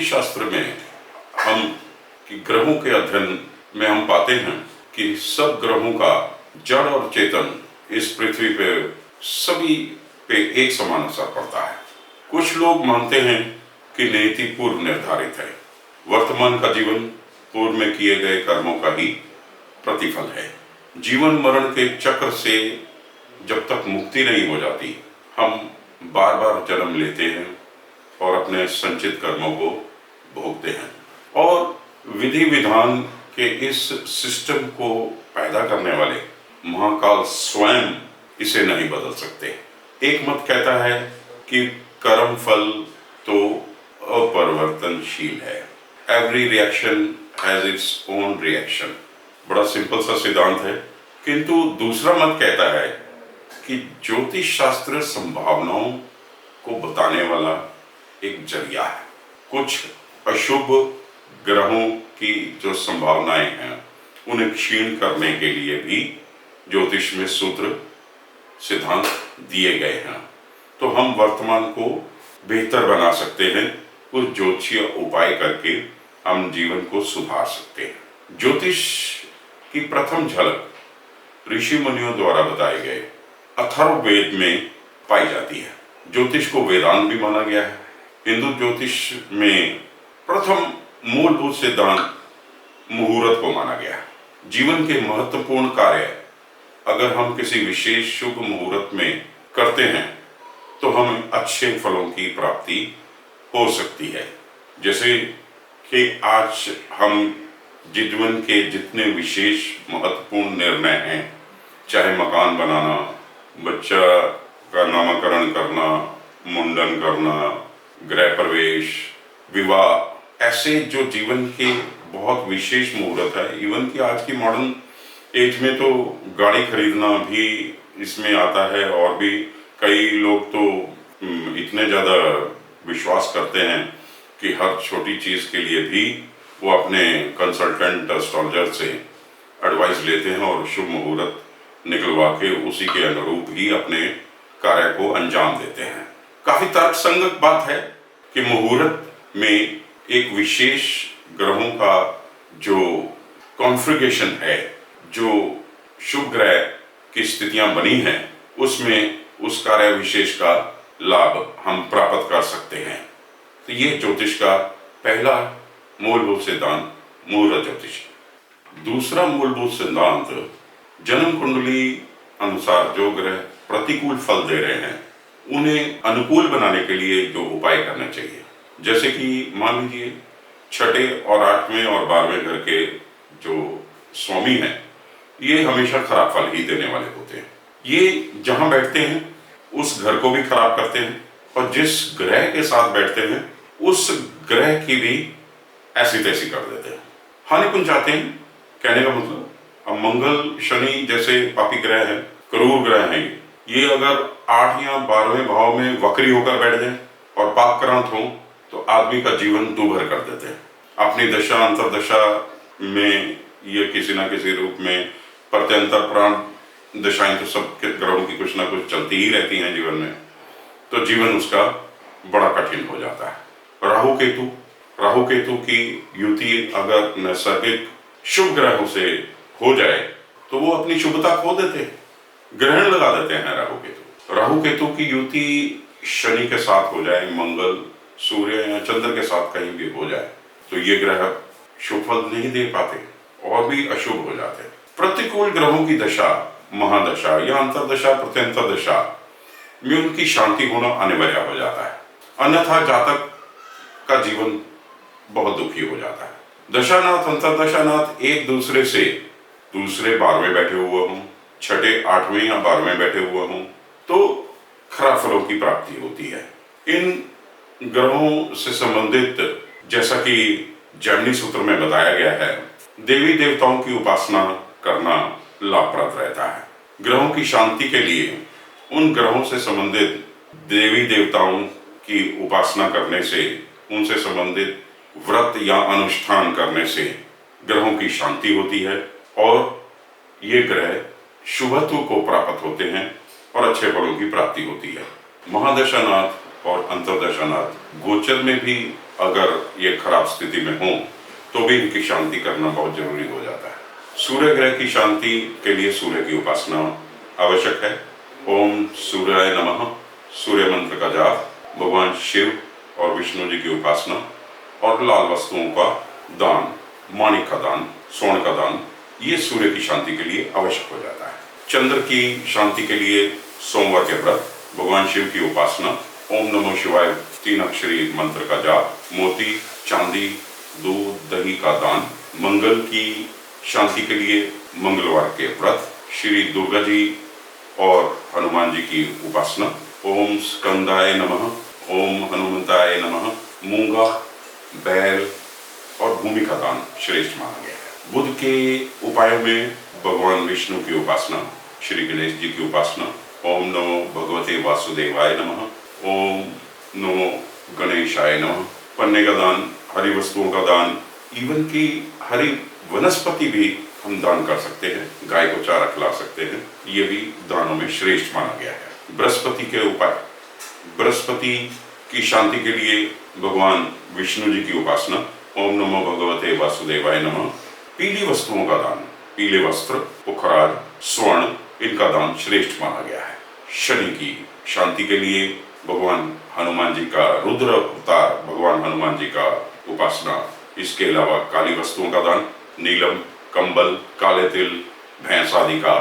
ज्योतिष शास्त्र में हम कि ग्रहों के अध्ययन में हम पाते हैं कि सब ग्रहों का जड़ और चेतन इस पृथ्वी पे सभी पे एक समान असर पड़ता है। कुछ लोग मानते हैं कि नियति पूर्व निर्धारित है, वर्तमान का जीवन पूर्व में किए गए कर्मों का ही प्रतिफल है। जीवन मरण के चक्र से जब तक मुक्ति नहीं हो जाती, हम बार बार जन्म लेते हैं और अपने संचित कर्मों को भोगते हैं, और विधि विधान के इस सिस्टम को पैदा करने वाले महाकाल स्वयं इसे नहीं बदल सकते। एक मत कहता है कि कर्म फल तो अपरिवर्तनशील है, every reaction has its own reaction. बड़ा सिंपल सा सिद्धांत है। किंतु दूसरा मत कहता है कि ज्योतिष शास्त्र संभावनाओं को बताने वाला एक जरिया है। कुछ अशुभ ग्रहों की जो संभावनाएं हैं उन्हें क्षीण करने के लिए भी ज्योतिष में सूत्र सिद्धांत दिए गए हैं। तो हम वर्तमान को बेहतर बना सकते हैं, कुछ ज्योतिषीय उपाय करके हम जीवन को सुधार सकते हैं। ज्योतिष की प्रथम झलक ऋषि मुनियों द्वारा बताए गए अथर्ववेद में पाई जाती है। ज्योतिष को वेदांत भी माना गया है। हिंदू ज्योतिष में प्रथम मूलभूत सिद्धांत मुहूर्त को माना गया है। जीवन के महत्वपूर्ण कार्य अगर हम किसी विशेष शुभ मुहूर्त में करते हैं तो हमें अच्छे फलों की प्राप्ति हो सकती है। जैसे कि आज हम जीवन के जितने विशेष महत्वपूर्ण निर्णय हैं, चाहे मकान बनाना, बच्चा का नामकरण करना, मुंडन करना, गृह प्रवेश, विवाह, ऐसे जो जीवन के बहुत विशेष मुहूर्त है। इवन कि आज की मॉडर्न एज में तो गाड़ी खरीदना भी इसमें आता है, और भी कई लोग तो इतने ज़्यादा विश्वास करते हैं कि हर छोटी चीज़ के लिए भी वो अपने कंसल्टेंट एस्ट्रोलॉजर से एडवाइस लेते हैं और शुभ मुहूर्त निकलवा के उसी के अनुरूप ही अपने कार्य को अंजाम देते हैं। काफी तर्कसंगत बात है कि मुहूर्त में एक विशेष ग्रहों का जो कॉन्फ़िगरेशन है, जो शुभ ग्रह की स्थितियां बनी हैं, उसमें उस कार्य विशेष का लाभ हम प्राप्त कर सकते हैं। तो ये ज्योतिष का पहला मूलभूत सिद्धांत मुहूर्त ज्योतिष। दूसरा मूलभूत सिद्धांत जन्म कुंडली अनुसार जो ग्रह प्रतिकूल फल दे रहे हैं उन्हें अनुकूल बनाने के लिए जो उपाय करने चाहिए। जैसे कि मान लीजिए छठे और 8वें और 12वें घर के जो स्वामी हैं, ये हमेशा खराब फल ही देने वाले होते हैं। ये जहां बैठते हैं उस घर को भी खराब करते हैं, और जिस ग्रह के साथ बैठते हैं उस ग्रह की भी ऐसी तैसी कर देते हैं, हानि पहुंचाते हैं। कहने का मतलब, अब मंगल शनि जैसे पापी ग्रह हैं, क्रूर ग्रह हैं, ये अगर 8 या 12वें भाव में वक्री होकर बैठ जाएं और पापक्रांत हों तो आदमी का जीवन दूभर कर देते हैं। अपनी दशा अंतरदशा में ये किसी ना किसी रूप में प्रत्यंतर प्राण दशाएं तो सब ग्रहों की कुछ ना कुछ चलती ही रहती हैं जीवन में, तो जीवन उसका बड़ा कठिन हो जाता है। राहु केतु की युति अगर नैसर्गिक शुभ ग्रहों से हो जाए तो वो अपनी शुभता खो देते हैं, ग्रहण लगा देते हैं राहु केतु की युति शनि के साथ हो जाए, मंगल, सूर्य या चंद्र के साथ कहीं भी हो जाए तो ये ग्रह शुभ फल नहीं दे पाते और भी अशुभ हो जाते हैं। प्रतिकूल ग्रहों की दशा, महादशा या अंतरदशा, प्रत्यंतर दशा में उनकी शांति होना अनिवार्य हो जाता है, अन्यथा जातक का जीवन बहुत दुखी हो जाता है। दशानाथ अंतरदशानाथ एक दूसरे से दूसरे 12वें बैठे हुए हों, छठे 8वें या 12वें बैठे हुए हों तो खराब फलों की प्राप्ति होती है। इन ग्रहों से संबंधित, जैसा कि जैमिनी सूत्र में बताया गया है, देवी देवताओं की उपासना करना लाभप्रद रहता है। ग्रहों की शांति के लिए उन ग्रहों से संबंधित देवी देवताओं की उपासना करने से, उनसे संबंधित व्रत या अनुष्ठान करने से ग्रहों की शांति होती है और ये ग्रह शुभत्व को प्राप्त होते हैं और अच्छे फलों की प्राप्ति होती है। महादशानाथ और अंतरदशानाथ गोचर में भी अगर ये खराब स्थिति में हो तो भी इनकी शांति करना बहुत जरूरी हो जाता है। सूर्य ग्रह की शांति के लिए सूर्य की उपासना आवश्यक है। ओम सूर्याय नमः, सूर्य मंत्र का जाप, भगवान शिव और विष्णु जी की उपासना और लाल वस्तुओं का दान, माणिक का दान, स्वर्ण का दान, ये सूर्य की शांति के लिए आवश्यक हो जाता है। चंद्र की शांति के लिए सोमवार के व्रत, भगवान शिव की उपासना, ओम नमो शिवाय 3 अक्षरी मंत्र का जाप, मोती, चांदी, दूध, दही का दान। मंगल की शांति के लिए मंगलवार के व्रत, श्री दुर्गा जी और हनुमान जी की उपासना, ओम स्कंदाय नमः, ओम हनुमंताय नमः, मूंगा, बैल और भूमि का दान श्रेष्ठ माना गया है। बुध के उपायों में भगवान विष्णु की उपासना, श्री गणेश जी की उपासना, ओम नमो भगवते वासुदेवाय नमः, ओम नमो गणेशाय नमः। पन्ने का दान, हरी वस्तुओं का दान, इवन की हरी वनस्पति भी हम दान कर सकते हैं, गाय को चारा खिला सकते हैं, ये भी दानों में श्रेष्ठ माना गया है। बृहस्पति के उपाय, बृहस्पति की शांति के लिए भगवान विष्णु जी की उपासना, ओम नमो भगवते वासुदेवाय नमः। पीली वस्तुओं का दान, पीले वस्त्र, पुखराज, स्वर्ण, इनका दान श्रेष्ठ माना गया है। शनि की शांति के लिए भगवान हनुमान जी का रुद्र अवतार, भगवान हनुमान जी का उपासना, इसके अलावा काली वस्तुओं का दान, नीलम, कंबल, काले तिल, भैंस आदि का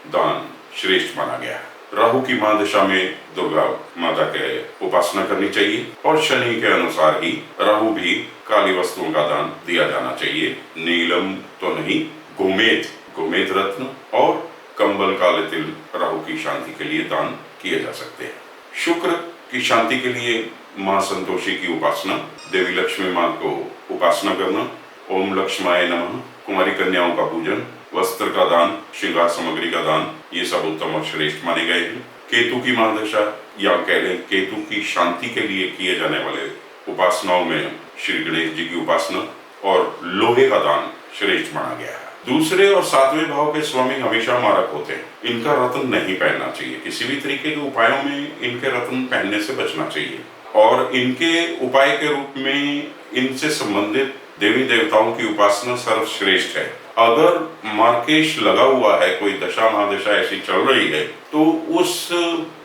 दान श्रेष्ठ माना गया है। राहु की महादशा में दुर्गा माता के उपासना करनी चाहिए और शनि के अनुसार ही राहु भी काली वस्तुओं का दान दिया जाना चाहिए। नीलम तो नहीं, गोमेद, गोमेद रत्न और कंबल, काले तिल राहु की शांति के लिए दान किए जा सकते हैं। शुक्र की शांति के लिए मां संतोषी की उपासना, देवी लक्ष्मी मां को उपासना करना, ओम लक्ष्माय नमः, कुमारी कन्याओं का पूजन, वस्त्र का दान, श्रृंगार सामग्री का दान, ये सब उत्तम और श्रेष्ठ माने गए हैं। केतु की महादशा या कह लें केतु की शांति के लिए किए जाने वाले उपासनाओं में श्री गणेश जी की उपासना और लोहे का दान श्रेष्ठ माना गया है। दूसरे और 7वें भाव के स्वामी हमेशा मारक होते हैं, इनका रत्न नहीं पहनना चाहिए। किसी भी तरीके के उपायों में इनके रत्न पहनने से बचना चाहिए और इनके उपाय के रूप में इनसे संबंधित देवी देवताओं की उपासना सर्वश्रेष्ठ है। अगर मार्केश लगा हुआ है, कोई दशा महादशा ऐसी चल रही है, तो उस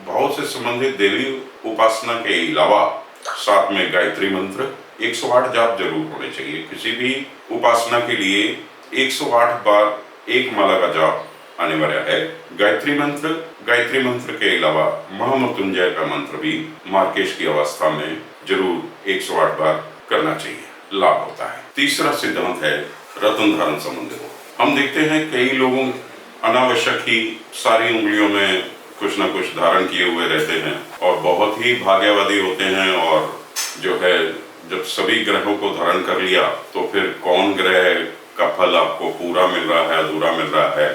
भाव से संबंधित देवी उपासना के अलावा साथ में गायत्री मंत्र 108 जाप जरूर होने चाहिए। किसी भी उपासना के लिए 108 बार एक माला का जाप अनिवार्य है। गायत्री मंत्र के अलावा महामृत्युंजय का मंत्र भी मार्केश की अवस्था में जरूर 108 बार करना चाहिए, लाभ होता है। तीसरा सिद्धांत है रत्न धारण संबंधित। हम देखते हैं कई लोगों अनावश्यक ही सारी उंगलियों में कुछ न कुछ धारण किए हुए रहते हैं और बहुत ही भाग्यवादी होते हैं, और जो है जब सभी ग्रहों को धारण कर लिया तो फिर कौन ग्रह का फल आपको पूरा मिल रहा है, अधूरा मिल रहा है।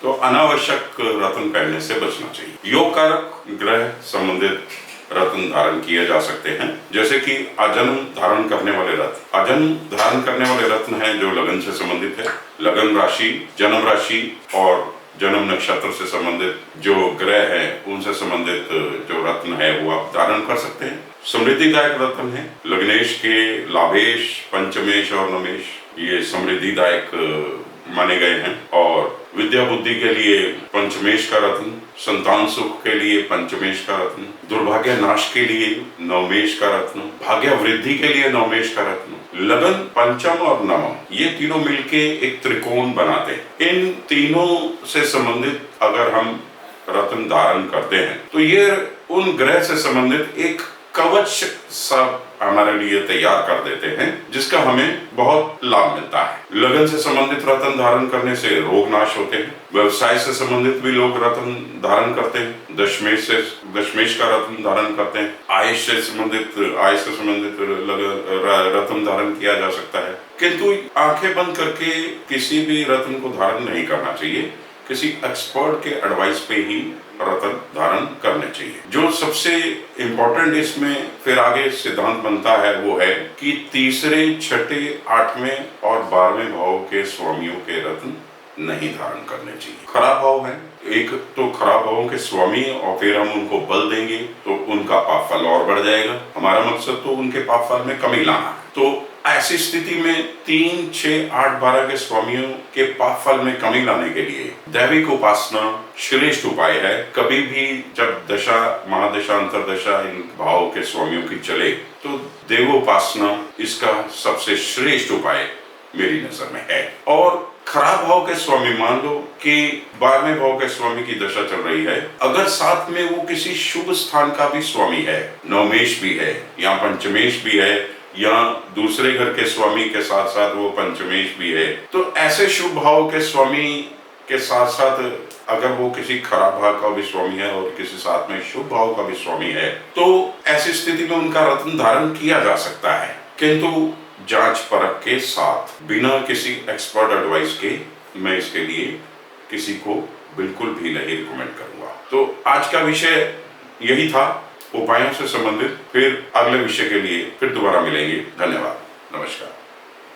तो अनावश्यक रत्न पहनने से बचना चाहिए। योग कारक ग्रह संबंधित रत्न धारण किए जा सकते हैं, जैसे कि अजन्म धारण करने वाले रत्न। अजन्म धारण करने वाले रत्न हैं जो लगन से संबंधित है। लगन राशि, जन्म राशि और जन्म नक्षत्र से संबंधित जो ग्रह हैं उनसे संबंधित जो रत्न है वो आप धारण कर सकते हैं। समृद्धिदायक रत्न है लग्नेश के लाभेश, पंचमेश और नमेश, ये समृद्धिदायक माने गए हैं। और विद्या बुद्धि के लिए पंचमेश का रत्न, संतान सुख के लिए पंचमेश का रत्न, दुर्भाग्य नाश के लिए नवमेश का रत्न, भाग्य वृद्धि के लिए नवमेश का रत्न, लगन, पंचम और नवम, ये तीनों मिलके एक त्रिकोण बनाते हैं। इन तीनों से संबंधित अगर हम रत्न धारण करते हैं तो ये उन ग्रह से संबंधित एक कवच सा हमारे लिए तैयार कर देते हैं, जिसका हमें बहुत लाभ मिलता है। लगन से संबंधित रत्न धारण करने से रोग नाश होते हैं। व्यवसाय से संबंधित भी लोग रत्न धारण करते हैं, दशमेश का रत्न धारण करते हैं। आय से संबंधित रत्न धारण किया जा सकता है, किंतु आंखें बंद करके किसी भी रत्न को धारण नहीं करना चाहिए। किसी एक्सपर्ट के एडवाइस पे ही रत्न धारण करने चाहिए। जो सबसे इम्पोर्टेंट इसमें फिर आगे सिद्धांत बनता है वो है कि तीसरे, छठे, 8वें और 12वें भाव के स्वामियों के रत्न नहीं धारण करने चाहिए। खराब भाव है, एक तो खराब भावों के स्वामी, और फिर हम उनको बल देंगे तो उनका पाप फल और बढ़ जाएगा। हमारा मकसद तो उनके पाप फल में कमी लाना है। तो ऐसी स्थिति में 3, 6, 8, 12 के स्वामियों के पाप फल में कमी लाने के लिए दैविक उपासना श्रेष्ठ उपाय है। कभी भी जब दशा, महादशा, अंतरदशा इन भाव के स्वामियों की चले तो देवोपासना इसका सबसे श्रेष्ठ उपाय मेरी नजर में है। और खराब भाव के स्वामी, मान लो कि 12वें भाव के स्वामी की दशा चल रही है, अगर साथ में वो किसी शुभ स्थान का भी स्वामी है, नवमेश भी है या पंचमेश भी है, या दूसरे घर के स्वामी के साथ साथ वो पंचमेश भी है, तो ऐसे शुभ भाव के स्वामी के साथ साथ अगर वो किसी खराब भाव का भी स्वामी है और किसी साथ में शुभ भाव का भी स्वामी है, तो ऐसी स्थिति में उनका रत्न धारण किया जा सकता है, किंतु जांच परख के साथ, बिना किसी एक्सपर्ट एडवाइस के मैं इसके लिए किसी को बिल्कुल भी नहीं रिकमेंड करूंगा। तो आज का विषय यही था, उपायों से संबंधित। फिर अगले विषय के लिए फिर दोबारा मिलेंगे। धन्यवाद, नमस्कार।